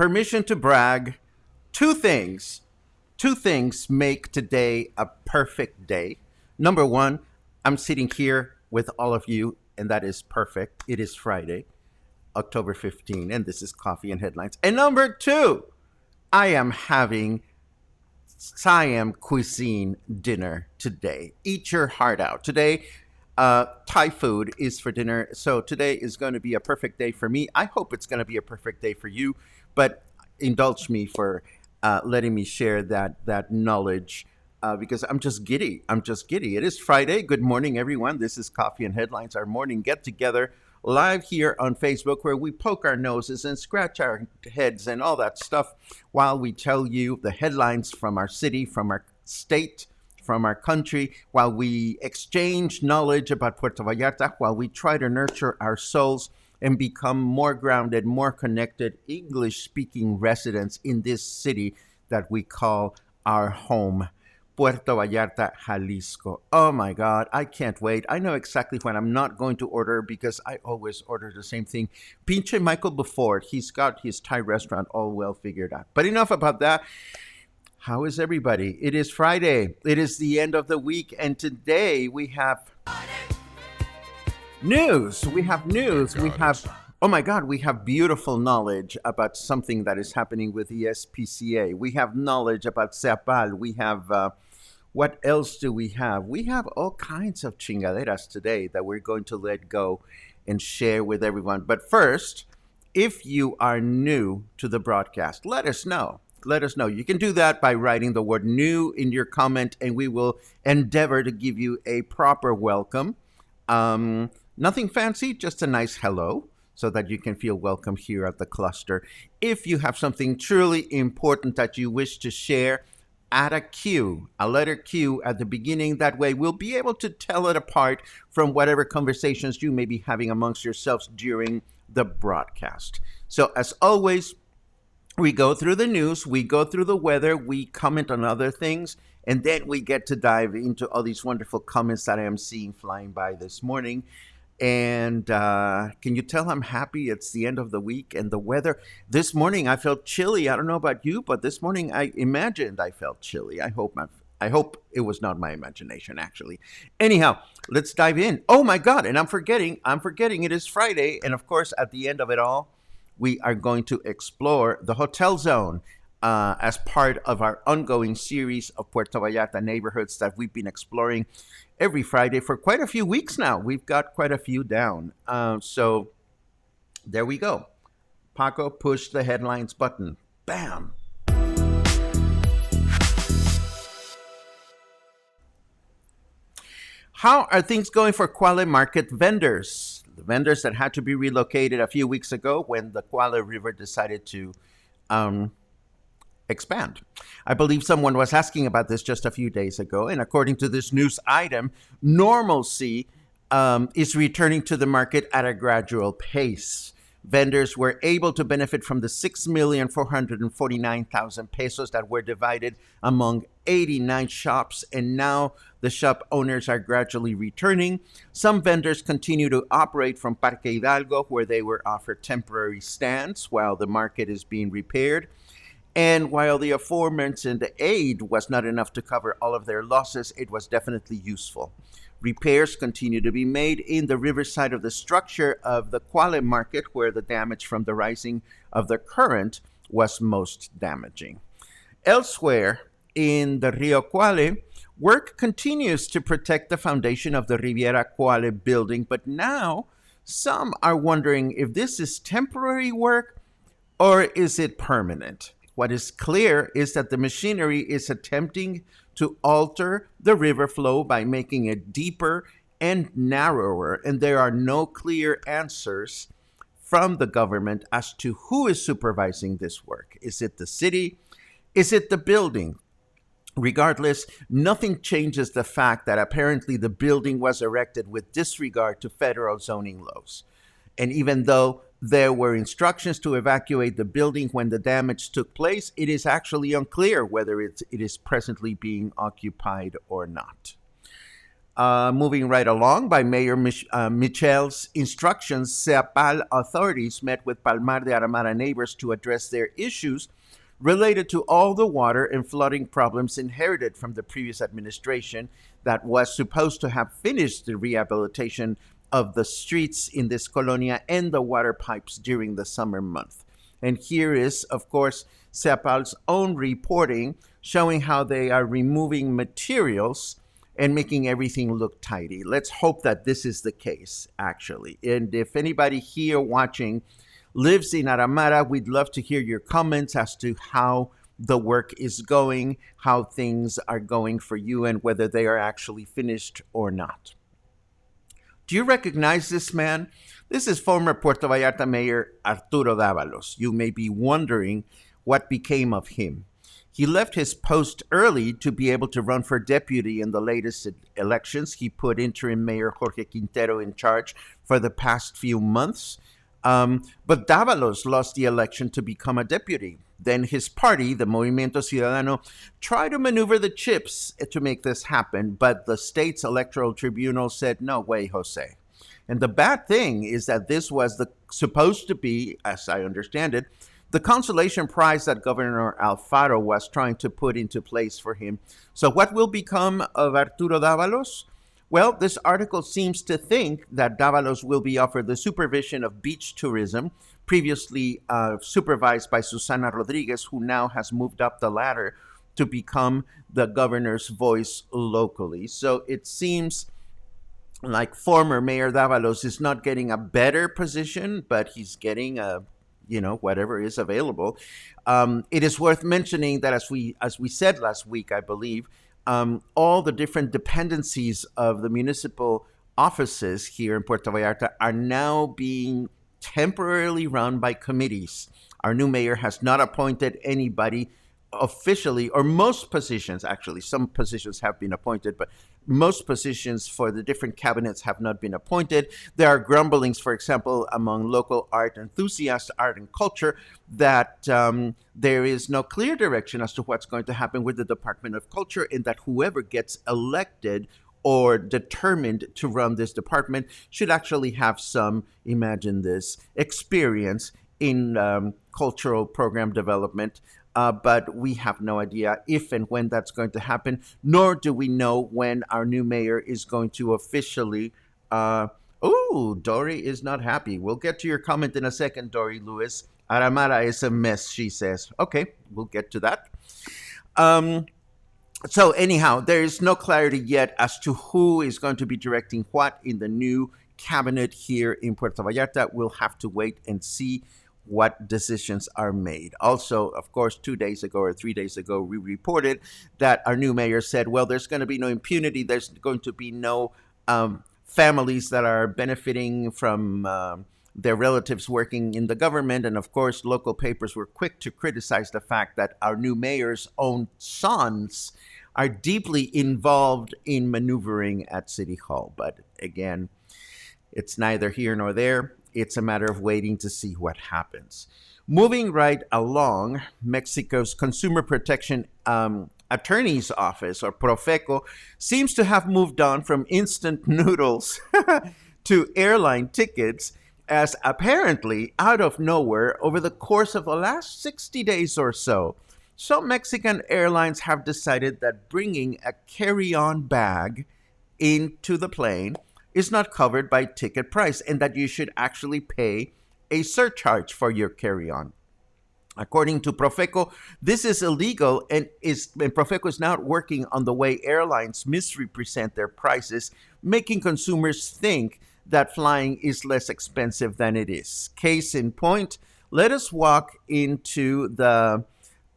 permission to brag. Two things. Two things make today a perfect day. Number one, I'm sitting here with all of you, and that is perfect. It is Friday, October 15, and this is Coffee and Headlines. And number two, I am having Siam cuisine dinner today. Eat your heart out. Today, Thai food is for dinner. So today is going to be a perfect day for me. I hope it's going to be a perfect day for you, but indulge me for letting me share that knowledge because I'm just giddy. I'm just giddy. It is Friday. Good morning, everyone. This is Coffee and Headlines, our morning get together live here on Facebook, where we poke our noses and scratch our heads and all that stuff while we tell you the headlines from our city, from our state, from our country, while we exchange knowledge about Puerto Vallarta, while we try to nurture our souls and become more grounded, more connected English-speaking residents in this city that we call our home, Puerto Vallarta, Jalisco. Oh my God, I can't wait. I know exactly what I'm not going to order because I always order the same thing. Pinche Michael Before, he's got his Thai restaurant all well figured out. But enough about that. How is everybody? It is Friday. It is the end of the week, and today we have news. We have news. We have, oh my God, we have beautiful knowledge about something that is happening with the SPCA. We have knowledge about Seapal. We have, what else do we have? We have all kinds of chingaderas today that we're going to let go and share with everyone. But first, if you are new to the broadcast, let us know. Let us know. You can do that by writing the word new in your comment, and we will endeavor to give you a proper welcome. Nothing fancy, just a nice hello so that you can feel welcome here at the cluster. If you have something truly important that you wish to share, add a Q, a letter Q at the beginning. That way we'll be able to tell it apart from whatever conversations you may be having amongst yourselves during the broadcast. So as always, we go through the news, we go through the weather, we comment on other things, and then we get to dive into all these wonderful comments that I am seeing flying by this morning. And can you tell I'm happy? It's the end of the week, and the weather. This morning I felt chilly. I don't know about you, but this morning I imagined I felt chilly. I hope it was not my imagination, actually. Anyhow, let's dive in. Oh my God, and I'm forgetting it is Friday, and of course at the end of it all, we are going to explore the hotel zone as part of our ongoing series of Puerto Vallarta neighborhoods that we've been exploring every Friday for quite a few weeks now. We've got quite a few down. So there we go. Paco, push the headlines button. Bam. How are things going for Cuale Market vendors? The vendors that had to be relocated a few weeks ago when the Cuale River decided to expand. I believe someone was asking about this just a few days ago, and according to this news item, normalcy is returning to the market at a gradual pace. Vendors were able to benefit from the 6,449,000 pesos that were divided among 89 shops, and now the shop owners are gradually returning. Some vendors continue to operate from Parque Hidalgo, where they were offered temporary stands while the market is being repaired. And while the aforementioned aid was not enough to cover all of their losses, it was definitely useful. Repairs continue to be made in the riverside of the structure of the Cuale Market, where the damage from the rising of the current was most damaging. Elsewhere in the Río Cuale, work continues to protect the foundation of the Riviera Cuale building, but now some are wondering if this is temporary work or is it permanent. What is clear is that the machinery is attempting to alter the river flow by making it deeper and narrower, and there are no clear answers from the government as to who is supervising this work. Is it the city? Is it the building? Regardless, nothing changes the fact that apparently the building was erected with disregard to federal zoning laws. And even though there were instructions to evacuate the building when the damage took place, it is actually unclear whether it is presently being occupied or not. Moving right along, by Mayor Michel's instructions, Seapal authorities met with Palmar de Aramara neighbors to address their issues related to all the water and flooding problems inherited from the previous administration that was supposed to have finished the rehabilitation of the streets in this colonia and the water pipes during the summer month. And here is, of course, Seapal's own reporting showing how they are removing materials and making everything look tidy. Let's hope that this is the case, actually. And if anybody here watching lives in Aramara, we'd love to hear your comments as to how the work is going, how things are going for you, and whether they are actually finished or not. Do you recognize this man? This is former Puerto Vallarta Mayor Arturo Dávalos. You may be wondering what became of him. He left his post early to be able to run for deputy in the latest elections. He put interim Mayor Jorge Quintero in charge for the past few months. But Dávalos lost the election to become a deputy. Then his party, the Movimiento Ciudadano, tried to maneuver the chips to make this happen, but the state's electoral tribunal said, no way, Jose. And the bad thing is that this was supposed to be, as I understand it, the consolation prize that Governor Alfaro was trying to put into place for him. So what will become of Arturo Dávalos? Well, this article seems to think that Dávalos will be offered the supervision of beach tourism, previously supervised by Susana Rodriguez, who now has moved up the ladder to become the governor's voice locally. So it seems like former Mayor Dávalos is not getting a better position, but he's getting whatever is available. It is worth mentioning that as we said last week, I believe, all the different dependencies of the municipal offices here in Puerto Vallarta are now being temporarily run by committees. Our new mayor has not appointed anybody officially, or most positions, actually, some positions have been appointed, but most positions for the different cabinets have not been appointed. There are grumblings, for example, among local art enthusiasts, art and culture, that there is no clear direction as to what's going to happen with the Department of Culture, and that whoever gets elected or determined to run this department should actually have some, imagine this, experience in cultural program development. But we have no idea if and when that's going to happen, nor do we know when our new mayor is going to officially. Dory is not happy. We'll get to your comment in a second, Dory Lewis. Aramara is a mess, she says. Okay, we'll get to that. So anyhow, there is no clarity yet as to who is going to be directing what in the new cabinet here in Puerto Vallarta. We'll have to wait and see what decisions are made. Also, of course, 2 days ago or 3 days ago, we reported that our new mayor said, well, there's going to be no impunity. There's going to be no families that are benefiting from their relatives working in the government. And of course, local papers were quick to criticize the fact that our new mayor's own sons are deeply involved in maneuvering at City Hall. But again, it's neither here nor there. It's a matter of waiting to see what happens. Moving right along, Mexico's Consumer Protection Attorney's Office, or Profeco, seems to have moved on from instant noodles to airline tickets, as apparently, out of nowhere, over the course of the last 60 days or so, some Mexican airlines have decided that bringing a carry-on bag into the plane is not covered by ticket price, and that you should actually pay a surcharge for your carry-on. According to Profeco, this is illegal, and Profeco is now working on the way airlines misrepresent their prices, making consumers think that flying is less expensive than it is. Case in point, let us walk into the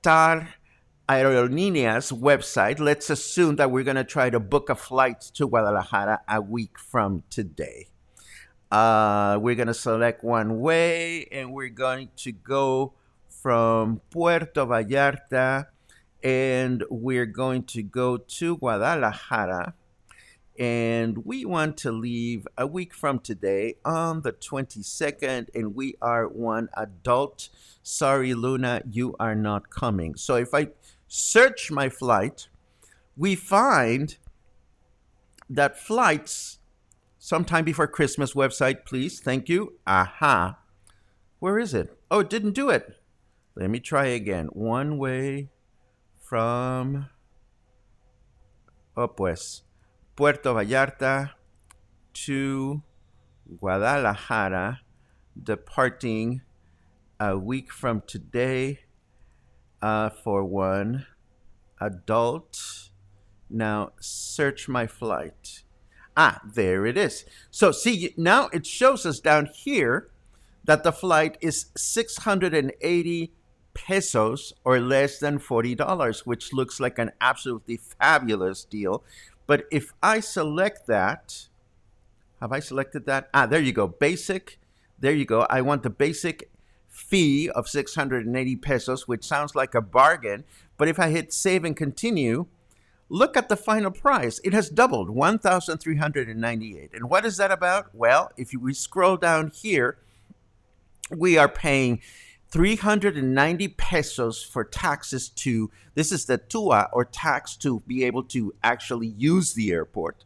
TAR Aerolíneas website. Let's assume that we're going to try to book a flight to Guadalajara a week from today. We're going to select one way, and we're going to go from Puerto Vallarta, and we're going to go to Guadalajara. And we want to leave a week from today on the 22nd, and we are one adult. Sorry, Luna, you are not coming. So if I search my flight, we find that flights sometime before Christmas website, please. Thank you. Aha. Where is it? Oh, it didn't do it. Let me try again. One way from, pues, Puerto Vallarta to Guadalajara, departing a week from today for one adult. Now, search my flight. Ah, there it is. So, see, now it shows us down here that the flight is 680 pesos or less than $40, which looks like an absolutely fabulous deal. But if I select that, have I selected that? Ah, there you go. Basic. There you go. I want the basic fee of 680 pesos, which sounds like a bargain. But if I hit save and continue, look at the final price. It has doubled, 1,398. And what is that about? Well, if we scroll down here, we are paying 390 pesos for taxes to, this is the TUA or tax to be able to actually use the airport.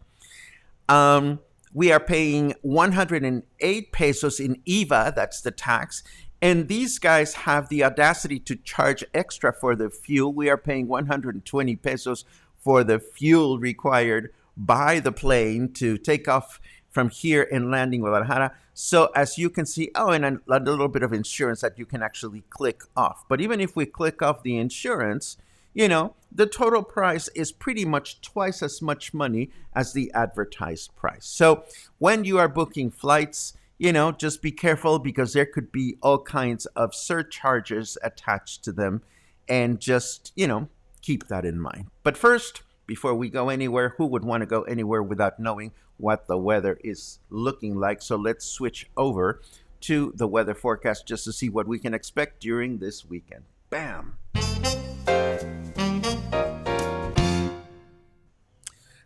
We are paying 108 pesos in IVA, that's the tax. And these guys have the audacity to charge extra for the fuel. We are paying 120 pesos for the fuel required by the plane to take off from here and landing Guadalajara. So as you can see, and a little bit of insurance that you can actually click off. But even if we click off the insurance, the total price is pretty much twice as much money as the advertised price. So when you are booking flights, just be careful because there could be all kinds of surcharges attached to them. And just, keep that in mind. But first, before we go anywhere, who would want to go anywhere without knowing what the weather is looking like? So let's switch over to the weather forecast just to see what we can expect during this weekend. Bam!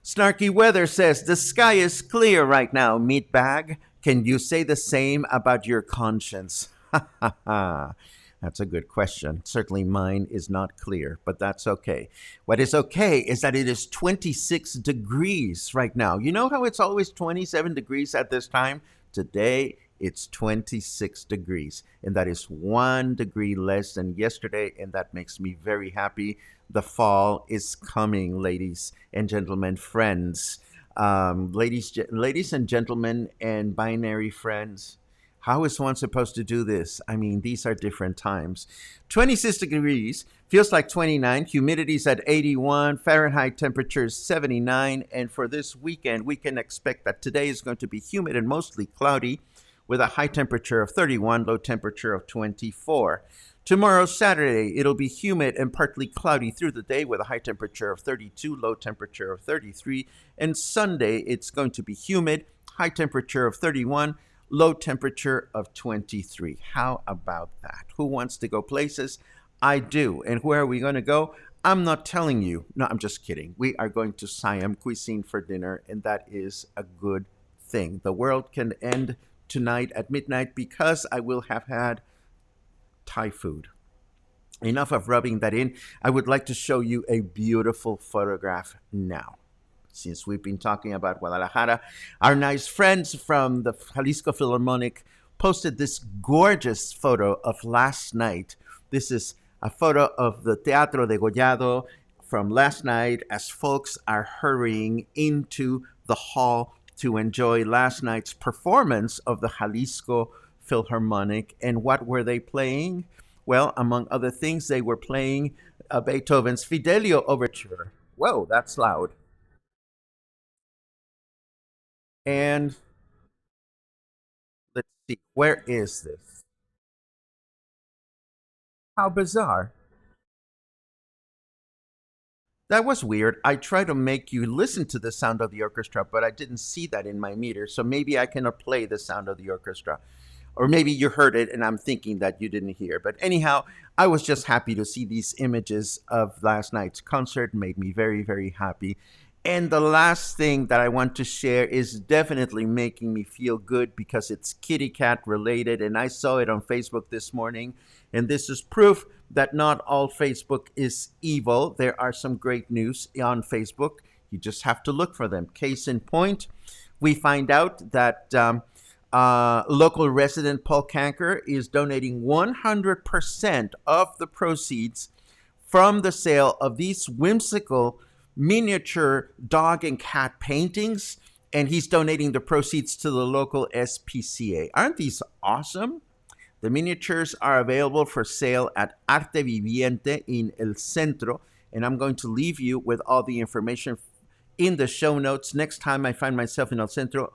Snarky Weather says, the sky is clear right now, meatbag. Can you say the same about your conscience? Ha ha ha. That's a good question. Certainly mine is not clear, but that's okay. What is okay is that it is 26 degrees right now. You know how it's always 27 degrees at this time? Today, it's 26 degrees, and that is 1 degree less than yesterday, and that makes me very happy. The fall is coming, ladies and gentlemen, friends. Ladies and gentlemen and binary friends. How is one supposed to do this? I mean, these are different times. 26 degrees, feels like 29. Humidity's at 81. Fahrenheit temperature is 79. And for this weekend, we can expect that today is going to be humid and mostly cloudy with a high temperature of 31, low temperature of 24. Tomorrow, Saturday, it'll be humid and partly cloudy through the day with a high temperature of 32, low temperature of 33. And Sunday, it's going to be humid, high temperature of 31, low temperature of 23. How about that? Who wants to go places? I do. And where are we going to go? I'm not telling you. No, I'm just kidding. We are going to Siam Cuisine for dinner, and that is a good thing. The world can end tonight at midnight because I will have had Thai food. Enough of rubbing that in. I would like to show you a beautiful photograph now. Since we've been talking about Guadalajara, our nice friends from the Jalisco Philharmonic posted this gorgeous photo of last night. This is a photo of the Teatro de Gollado from last night as folks are hurrying into the hall to enjoy last night's performance of the Jalisco Philharmonic. And what were they playing? Well, among other things, they were playing Beethoven's Fidelio Overture. Whoa, that's loud. And let's see, where is this? How bizarre. That was weird. I tried to make you listen to the sound of the orchestra, but I didn't see that in my meter. So maybe I cannot play the sound of the orchestra. Or maybe you heard it and I'm thinking that you didn't hear. But anyhow, I was just happy to see these images of last night's concert. Made me very, very happy. And the last thing that I want to share is definitely making me feel good because it's kitty cat related. And I saw it on Facebook this morning. And this is proof that not all Facebook is evil. There are some great news on Facebook. You just have to look for them. Case in point, we find out that local resident Paul Kanker is donating 100% of the proceeds from the sale of these whimsical miniature dog and cat paintings, and he's donating the proceeds to the local SPCA. Aren't these awesome? The miniatures are available for sale at Arte Viviente in El Centro, and I'm going to leave you with all the information in the show notes. Next time I find myself in El Centro,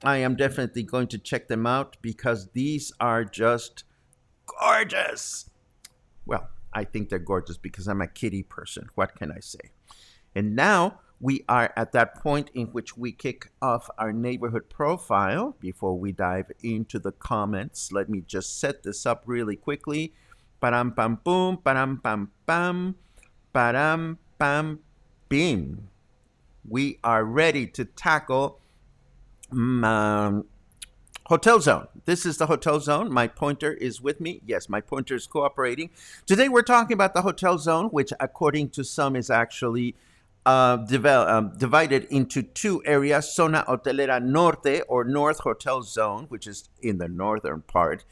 I am definitely going to check them out because these are just gorgeous. Well, I think they're gorgeous because I'm a kitty person. What can I say? And now we are at that point in which we kick off our neighborhood profile. Before we dive into the comments, let me just set this up really quickly. Param pam boom, param pam pam, param pam bim. We are ready to tackle Hotel Zone. This is the Hotel Zone. My pointer is with me. Yes, my pointer is cooperating. Today we're talking about the Hotel Zone, which according to some is actually divided into two areas: Zona Hotelera Norte, or North Hotel Zone, which is in the northern part,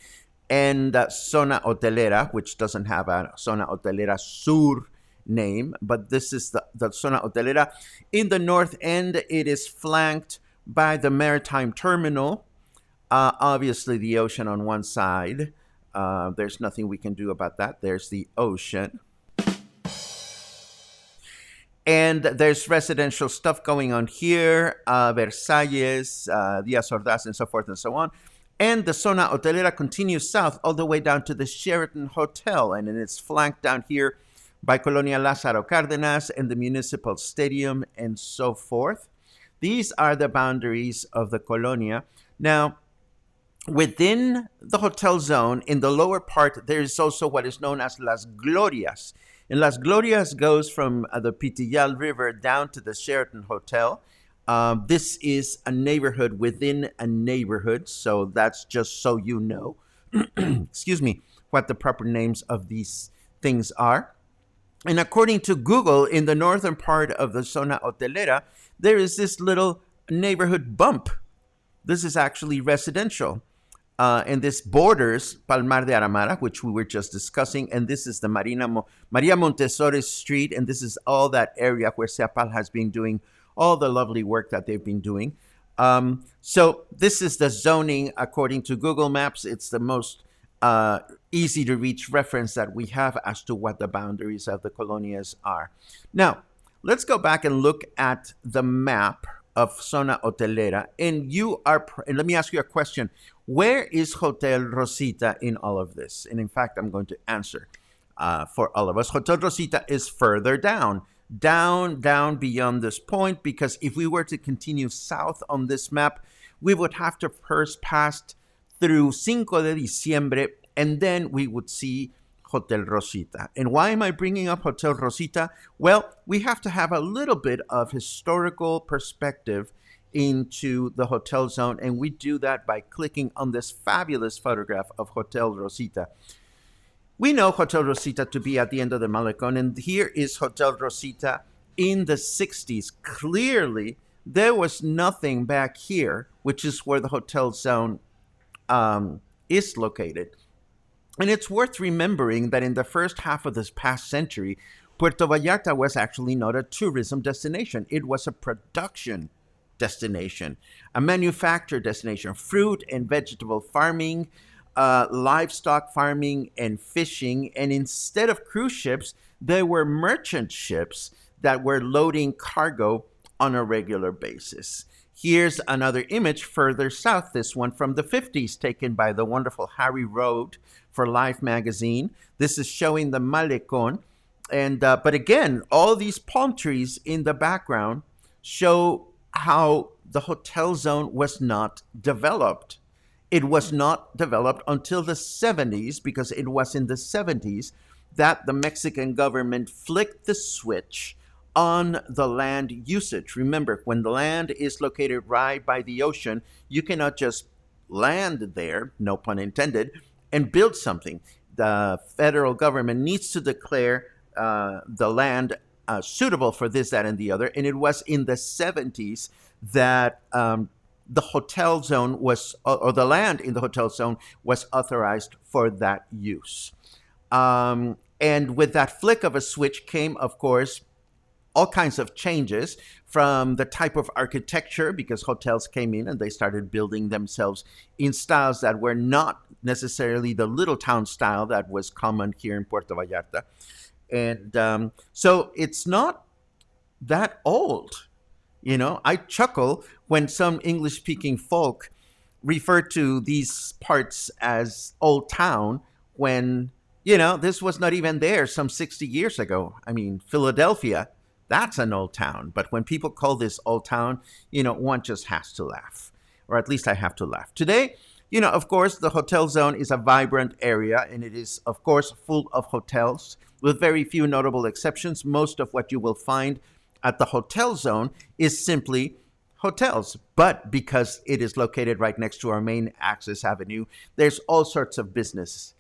and Zona Hotelera, which doesn't have a Zona Hotelera Sur name, but this is the Zona Hotelera. In the north end, it is flanked by the maritime terminal, obviously the ocean on one side. There's nothing we can do about that. There's the ocean. And there's residential stuff going on here, Versalles, Díaz Ordaz, and so forth and so on. And the Zona Hotelera continues south all the way down to the Sheraton Hotel, and then it's flanked down here by Colonia Lázaro Cárdenas and the Municipal Stadium and so forth. These are the boundaries of the Colonia. Now, within the Hotel Zone, in the lower part, there is also what is known as Las Glorias. And Las Glorias goes from the Pitillal River down to the Sheraton Hotel. This is a neighborhood within a neighborhood, so that's just so you know, excuse me, what the proper names of these things are. And according to Google, in the northern part of the Zona Hotelera, there is this little neighborhood bump. This is actually residential. And this borders Palmar de Aramara, which we were just discussing. And this is the Maria Montessori Street. And this is all that area where Seapal has been doing all the lovely work that they've been doing. So this is the zoning according to Google Maps. It's the most easy to reach reference that we have as to what the boundaries of the colonias are. Now, let's go back and look at the map of Zona Hotelera. And let me ask you a question. Where is Hotel Rosita in all of this? And in fact, I'm going to answer for all of us. Hotel Rosita is further down beyond this point, because if we were to continue south on this map, we would have to first pass through Cinco de Diciembre, and then we would see Hotel Rosita. And why am I bringing up Hotel Rosita? Well, we have to have a little bit of historical perspective into the Hotel Zone, and we do that by clicking on this fabulous photograph of Hotel Rosita. We know Hotel Rosita to be at the end of the Malecon, and here is Hotel Rosita in the 60s. Clearly, there was nothing back here, which is where the Hotel Zone is located. And it's worth remembering that in the first half of this past century, Puerto Vallarta was actually not a tourism destination. It was a production destination, a manufacture destination, fruit and vegetable farming, livestock farming and fishing. And instead of cruise ships, there were merchant ships that were loading cargo on a regular basis. Here's another image further south, this one from the 50s, taken by the wonderful Harry Rode for Life magazine. This is showing the Malecon. And but again, all these palm trees in the background show how the Hotel Zone was not developed. It was not developed until the 70s, because it was in the 70s that the Mexican government flicked the switch on the land usage. Remember, when the land is located right by the ocean, you cannot just land there, no pun intended, and build something. The federal government needs to declare the land suitable for this, that, and the other. And it was in the 70s that the hotel zone was, or the land in the hotel zone was authorized for that use. And with that flick of a switch came, of course, all kinds of changes from the type of architecture, because hotels came in and they started building themselves in styles that were not necessarily the little town style that was common here in Puerto Vallarta. And so it's not that old. You know, I chuckle when some English speaking folk refer to these parts as Old Town when, this was not even there some 60 years ago. I mean, Philadelphia, that's an old town. But when people call this Old Town, one just has to laugh, or at least I have to laugh. Today, of course, the hotel zone is a vibrant area, and it is, of course, full of hotels with very few notable exceptions. Most of what you will find at the hotel zone is simply hotels. But because it is located right next to our main access avenue, there's all sorts of businesses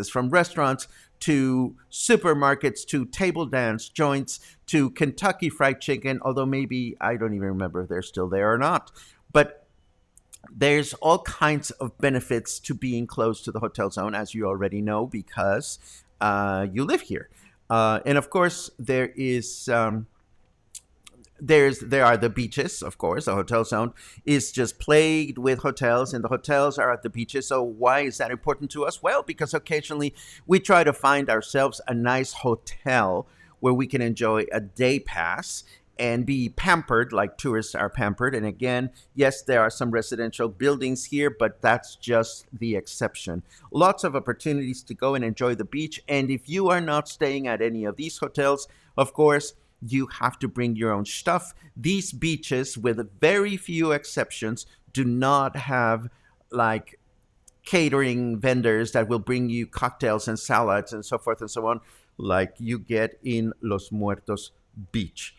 from restaurants to supermarkets to table dance joints to Kentucky Fried Chicken, although maybe I don't even remember if they're still there or not. But there's all kinds of benefits to being close to the hotel zone, as you already know, because you live here. And of course, there are the beaches. Of course, the hotel zone is just plagued with hotels, and the hotels are at the beaches. So why is that important to us? Well, because occasionally we try to find ourselves a nice hotel where we can enjoy a day pass and be pampered like tourists are pampered. And again, yes, there are some residential buildings here, but that's just the exception. Lots of opportunities to go and enjoy the beach. And if you are not staying at any of these hotels, of course, you have to bring your own stuff. These beaches, with very few exceptions, do not have like catering vendors that will bring you cocktails and salads and so forth and so on, like you get in Los Muertos Beach.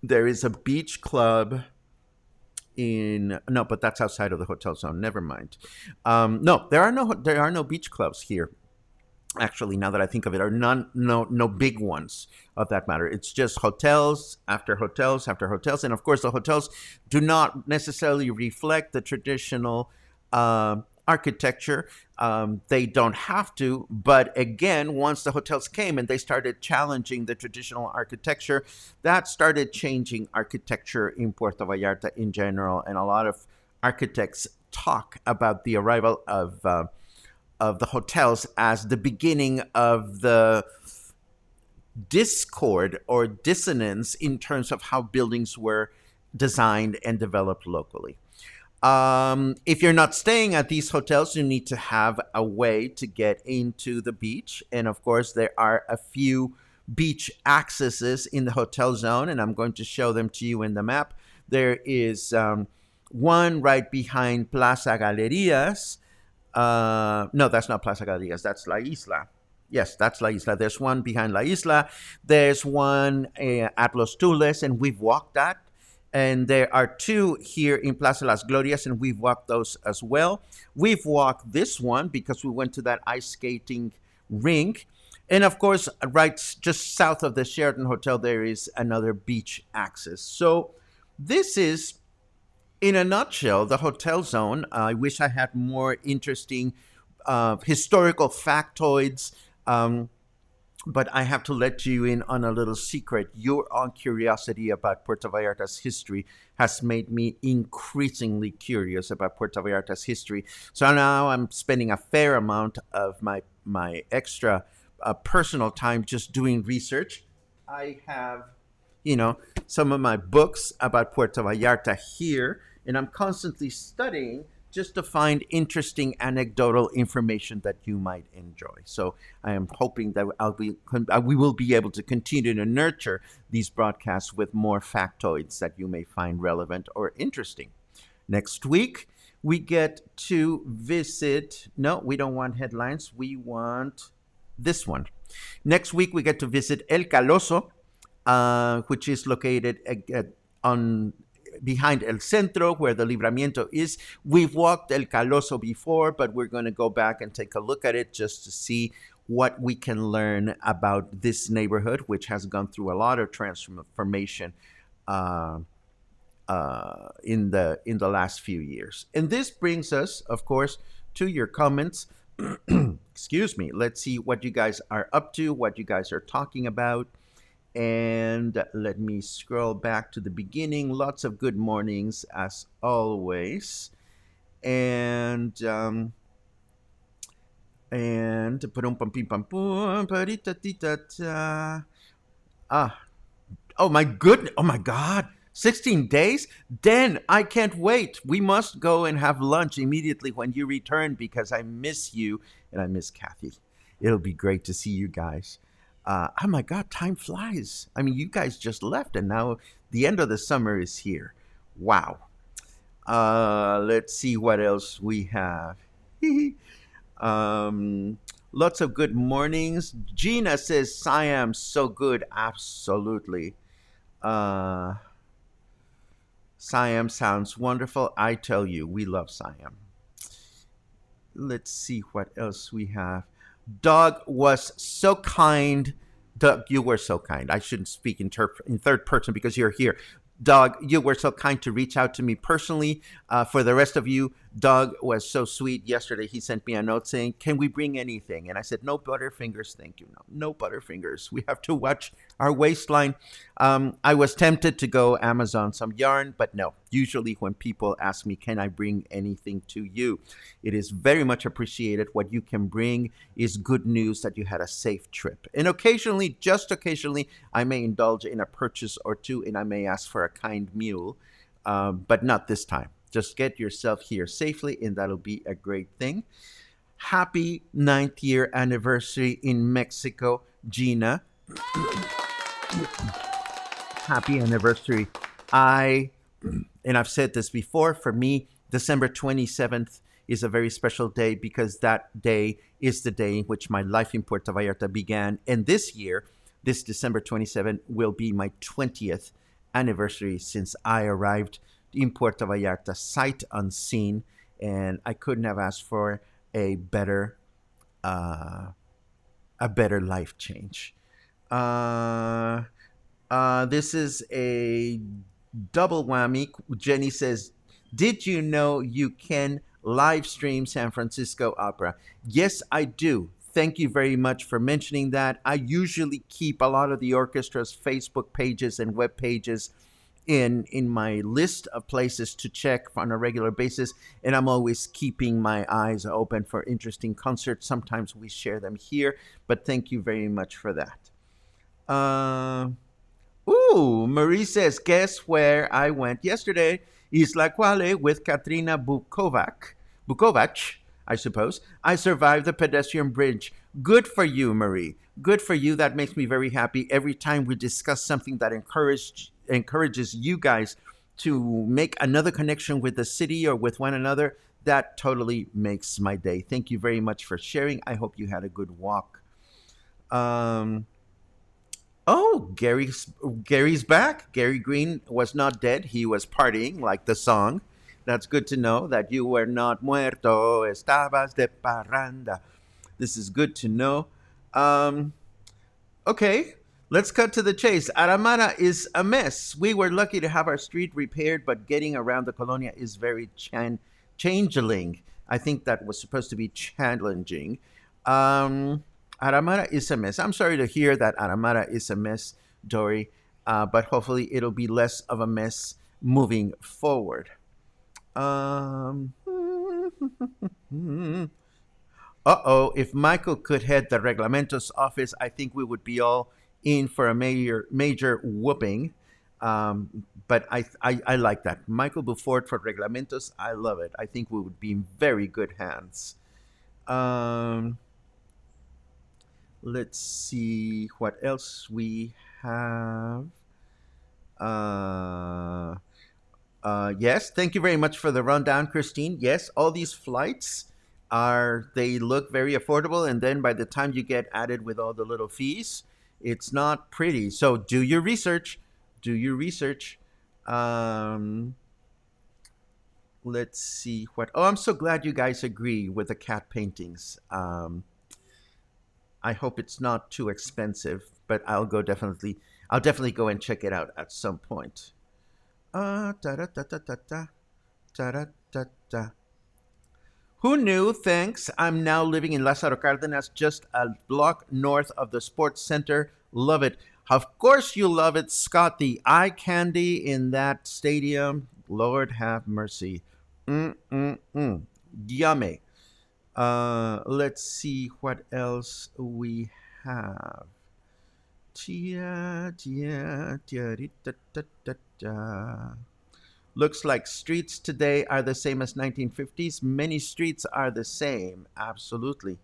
There is a beach club no, but that's outside of the hotel zone. Never mind. No, there are no beach clubs here. Actually, now that I think of it, are no big ones of that matter. It's just hotels after hotels after hotels, and of course, the hotels do not necessarily reflect the traditional architecture. They don't have to, but again, once the hotels came and they started challenging the traditional architecture, that started changing architecture in Puerto Vallarta in general, and a lot of architects talk about the arrival of the hotels as the beginning of the discord or dissonance in terms of how buildings were designed and developed locally. If you're not staying at these hotels, you need to have a way to get into the beach. And of course, there are a few beach accesses in the hotel zone, and I'm going to show them to you in the map. There is one right behind Plaza Galerías. No, that's not Plaza Galerías. That's La Isla. Yes, that's La Isla. There's one behind La Isla. There's one at Los Tules, and we've walked that. And there are two here in Plaza Las Glorias, and we've walked those as well. We've walked this one because we went to that ice skating rink. And of course, right just south of the Sheraton Hotel, there is another beach access. So this is, in a nutshell, the hotel zone. I wish I had more interesting historical factoids, but I have to let you in on a little secret. Your own curiosity about Puerto Vallarta's history has made me increasingly curious about Puerto Vallarta's history. So now I'm spending a fair amount of my extra personal time just doing research. I have, some of my books about Puerto Vallarta here, and I'm constantly studying just to find interesting anecdotal information that you might enjoy. So I am hoping that we will be able to continue to nurture these broadcasts with more factoids that you may find relevant or interesting. Next week, we get to visit, no, we don't want headlines, we want this one. Next week, we get to visit El Caloso, which is located behind El Centro, where the Libramiento is. We've walked El Caloso before, but we're going to go back and take a look at it just to see what we can learn about this neighborhood, which has gone through a lot of transformation uh, in the last few years. And this brings us, of course, to your comments. Excuse me. Let's see what you guys are up to, what you guys are talking about. And let me scroll back to the beginning. Lots of good mornings, as always. And pum pum pum pum ah oh my goodness, oh my god, 16 days. Then I can't wait. We must go and have lunch immediately when you return because I miss you and I miss Kathy. It'll be great to see you guys. Oh my god, time flies. I mean, you guys just left and now the end of the summer is here. Wow. Let's see what else we have. um, Lots of good mornings. Gina says Siam so good. Absolutely. Uh, Siam sounds wonderful. I tell you, we love Siam. Let's see what else we have. Doug was so kind. Doug, you were so kind. I shouldn't speak in third person because you're here. Doug, you were so kind to reach out to me personally. For the rest of you, Doug was so sweet. Yesterday, he sent me a note saying, "Can we bring anything?" And I said, "No Butterfingers, thank you. No, no Butterfingers. We have to watch our waistline." I was tempted to go Amazon some yarn, but no. Usually, when people ask me, "Can I bring anything to you?" It is very much appreciated. What you can bring is good news that you had a safe trip. And occasionally, just occasionally, I may indulge in a purchase or two, and I may ask for a kind mule, but not this time. Just get yourself here safely, and that'll be a great thing. Happy ninth year anniversary in Mexico, Gina. Happy anniversary. I, and I've said this before, for me, December 27th is a very special day because that day is the day in which my life in Puerto Vallarta began. And this year, this December 27th, will be my 20th anniversary since I arrived in Puerto Vallarta, sight unseen. And I couldn't have asked for uh, a better life change. Uh, this is a double whammy. Jenny says, "Did you know you can live stream San Francisco Opera?" Yes, I do. Thank you very much for mentioning that. I usually keep a lot of the orchestra's Facebook pages and web pages in my list of places to check on a regular basis, and I'm always keeping my eyes open for interesting concerts. Sometimes we share them here, but thank you very much for that. Uh, Marie says, "Guess where I went yesterday? Isla Cuale with Katrina Bukovac, I suppose. I survived the pedestrian bridge. Good for you, Marie. Good for you. That makes me very happy. Every time we discuss something that encourages you guys to make another connection with the city or with one another, that totally makes my day. Thank you very much for sharing. I hope you had a good walk." Um, Oh, Gary's back. Gary Green was not dead. He was partying, like the song. That's good to know that you were not muerto. Estabas de parranda. This is good to know. Um, okay, let's cut to the chase. Aramara is a mess. We were lucky to have our street repaired, but getting around the colonia is very changeling. I think that was supposed to be challenging. Um, Aramara is a mess. I'm sorry to hear that Aramara is a mess, Dory, but hopefully it'll be less of a mess moving forward. Um, if Michael could head the Reglamentos office, I think we would be all in for a major whooping. But I like that. Michael Buford for Reglamentos, I love it. I think we would be in very good hands. Um, let's see what else we have. Uh, yes, thank you very much for the rundown, Christine. Yes, all these flights they look very affordable, and then by the time you get added with all the little fees, it's not pretty. So do your research. Do your research. Um, let's see what. Oh, I'm so glad you guys agree with the cat paintings. I hope it's not too expensive, but I'll definitely go and check it out at some point. Da da da da da da da da da. Who knew? Thanks. I'm now living in Lázaro Cárdenas, just a block north of the sports center. Love it. Of course, you love it, Scott. The eye candy in that stadium. Lord have mercy. Mm-mm-mm. Yummy. Let's see what else we have. Tia, tia, tia, da, da, da, da. Looks like streets today are the same as 1950s. Many streets are the same. Absolutely.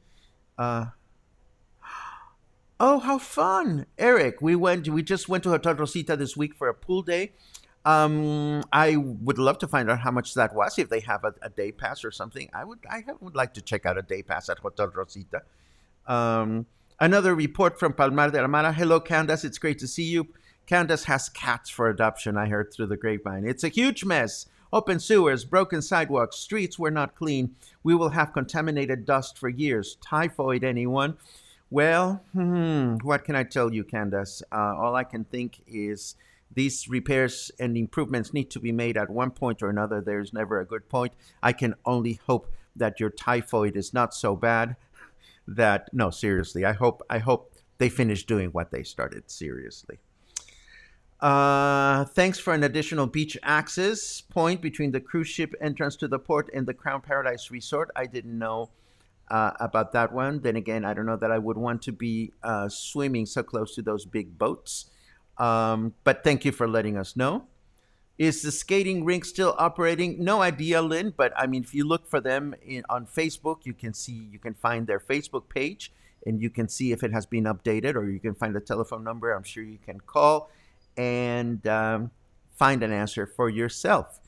Uh, oh, how fun, Eric! We just went to Hotel Rosita this week for a pool day. I would love to find out how much that was. If they have a day pass or something, I would like to check out a day pass at Hotel Rosita. Another report from Palmar de Aramara. Hello, Candace. It's great to see you. Candace has cats for adoption, I heard through the grapevine. It's a huge mess. Open sewers, broken sidewalks, streets were not clean. We will have contaminated dust for years. Typhoid, anyone? Well, what can I tell you, Candace? All I can think is these repairs and improvements need to be made at one point or another. There's never a good point. I can only hope that your typhoid is not so bad that no, seriously. I hope they finish doing what they started. Seriously. Thanks for an additional beach access point between the cruise ship entrance to the port and the Crown Paradise Resort. I didn't know about that one. Then again, I don't know that I would want to be swimming so close to those big boats. But thank you for letting us know. Is the skating rink still operating? No idea, Lynn. But I mean, if you look for them on Facebook, you can find their Facebook page, and you can see if it has been updated, or you can find a telephone number. I'm sure you can call and find an answer for yourself.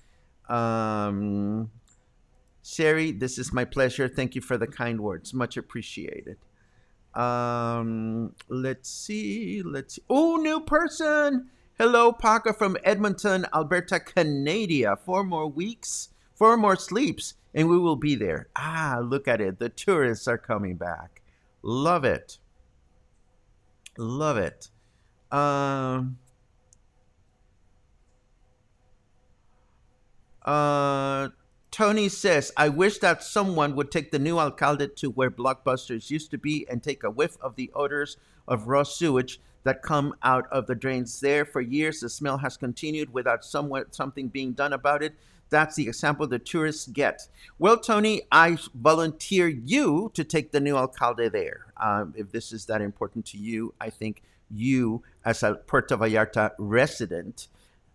Sherry, this is my pleasure. Thank you for the kind words. Much appreciated. Let's see. Oh, new person. Hello, Paca from Edmonton, Alberta, Canada. 4 more weeks, 4 more sleeps, and we will be there. Ah, look at it. The tourists are coming back. Love it. Love it. Um, Uh, Tony says, I wish that someone would take the new alcalde to where Blockbusters used to be and take a whiff of the odors of raw sewage that come out of the drains there. For years, the smell has continued without something being done about it. That's the example the tourists get. Well, Tony, I volunteer you to take the new alcalde there. If this is that important to you, I think you, as a Puerto Vallarta resident,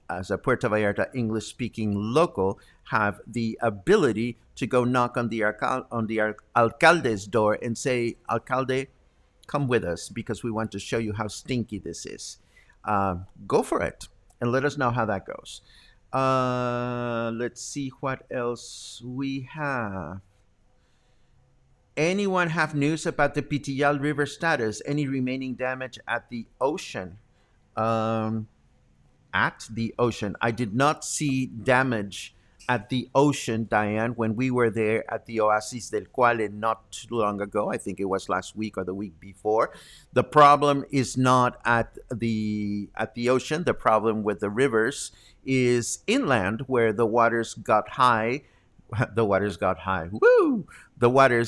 as a Puerto Vallarta English-speaking local, have the ability to go knock on the alcalde's door and say, "Alcalde, come with us because we want to show you how stinky this is." Go for it and let us know how that goes. Let's see what else we have. Anyone have news about the Pitillal River status? Any remaining damage at the ocean? At the ocean. I did not see damage at the ocean, Diane, when we were there at the Oasis del Cuale not too long ago. I think it was last week or the week before. The problem is not at the ocean. The problem with the rivers is inland, where the waters got high. The waters got high. Woo! The water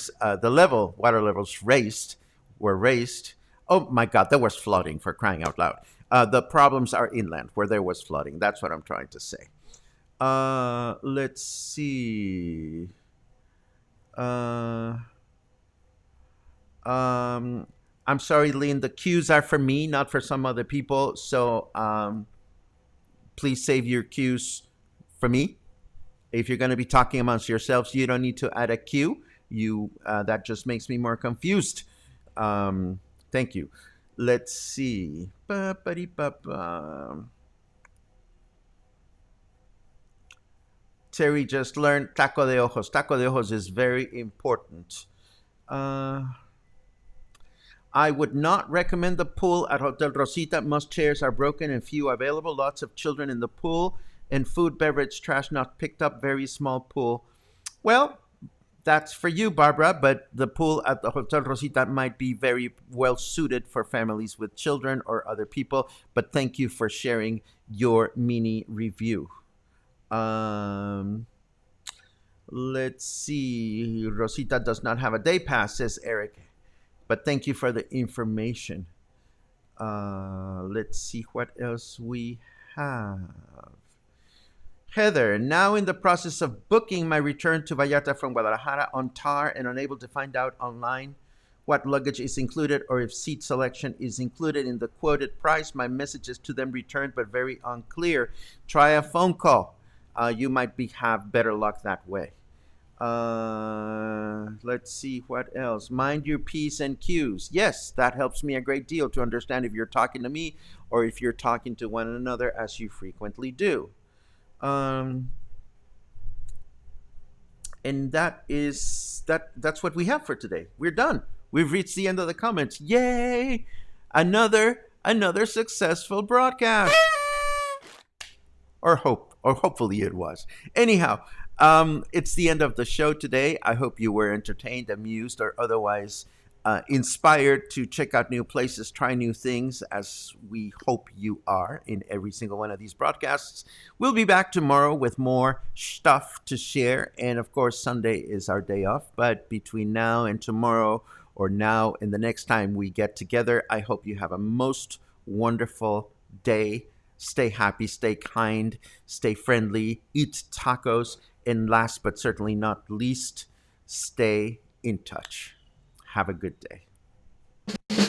levels were raised. Oh my God, there was flooding, for crying out loud. The problems are inland, where there was flooding. That's what I'm trying to say. Let's see. I'm sorry, Lynn. The cues are for me, not for some other people. So please save your cues for me. If you're going to be talking amongst yourselves, you don't need to add a cue. That just makes me more confused. Thank you. Let's see. Terry just learned taco de ojos. Taco de ojos is very important. I would not recommend the pool at Hotel Rosita. Most chairs are broken and few available. Lots of children in the pool and food, beverage, trash not picked up. Very small pool. Well, that's for you, Barbara, but the pool at the Hotel Rosita might be very well suited for families with children or other people. But thank you for sharing your mini review. Um, let's see. Rosita does not have a day pass, says Eric, but thank you for the information. Let's see what else we have. Heather, now in the process of booking my return to Vallarta from Guadalajara on TAR and unable to find out online what luggage is included or if seat selection is included in the quoted price. My messages to them returned, but very unclear. Try a phone call. You might have better luck that way. Let's see what else. Mind your P's and Q's. Yes, that helps me a great deal to understand if you're talking to me or if you're talking to one another, as you frequently do. Um, and that's what we have for today. We're done. We've reached the end of the comments. Yay! Another successful broadcast. Or hopefully it was. Anyhow, it's the end of the show today. I hope you were entertained, amused, or otherwise inspired to check out new places, try new things, as we hope you are in every single one of these broadcasts. We'll be back tomorrow with more stuff to share. And of course, Sunday is our day off. But between now and tomorrow, or now and the next time we get together, I hope you have a most wonderful day. Stay happy, stay kind, stay friendly, eat tacos, and last but certainly not least, stay in touch. Have a good day.